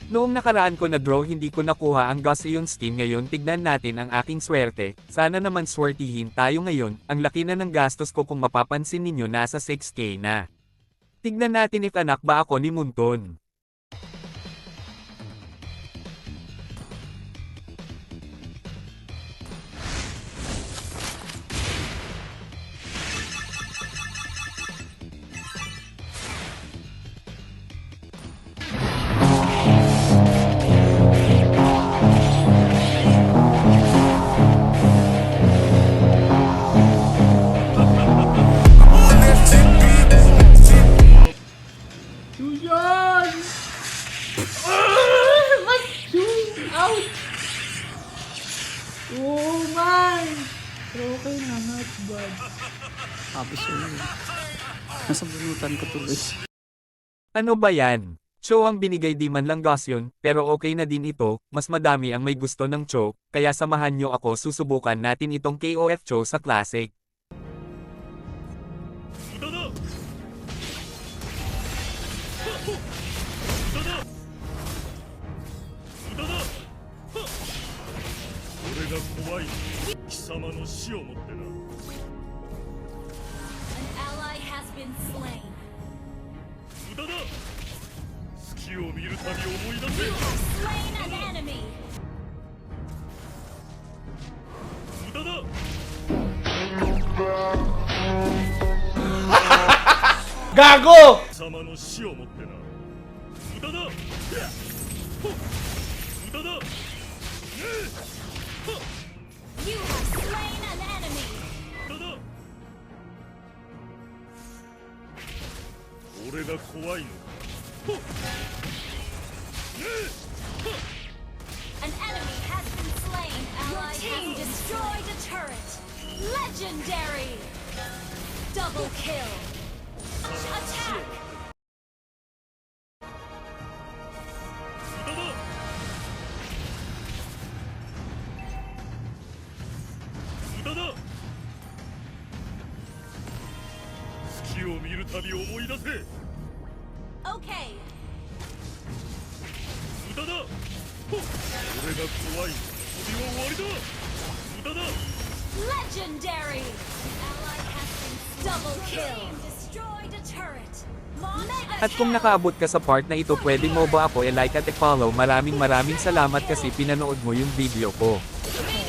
Noong nakaraan ko na draw hindi ko nakuha ang Gaussian Steam, ngayon tignan natin ang aking swerte, sana naman swertihin tayo ngayon, ang laki na ng gastos ko kung mapapansin ninyo nasa 6k na. Tignan natin if anak ba ako ni Munton. Yun! Mas zoom out! Oh my! Pero okay na, not bad. Tapos yun. Nasa bunutan ko tuloy. Ano ba yan? Cho ang binigay, di man lang Gaussian, pero okay na din ito, mas madami ang may gusto ng Cho, kaya samahan nyo ako, susubukan natin itong KOF Cho sa Classic. An ally has been slain. You have slain an enemy. Gago! You have slain an enemy. An enemy has been slain. Your team destroyed a turret. Legendary. Double kill. Attack. Okay. Legendary. Ally has been double kill. Destroyed a turret. Mega At kung nakaabot ka sa part na ito, pwede mo ba ako i-like at i-follow? Maraming salamat kasi pinanood mo yung video ko. kill.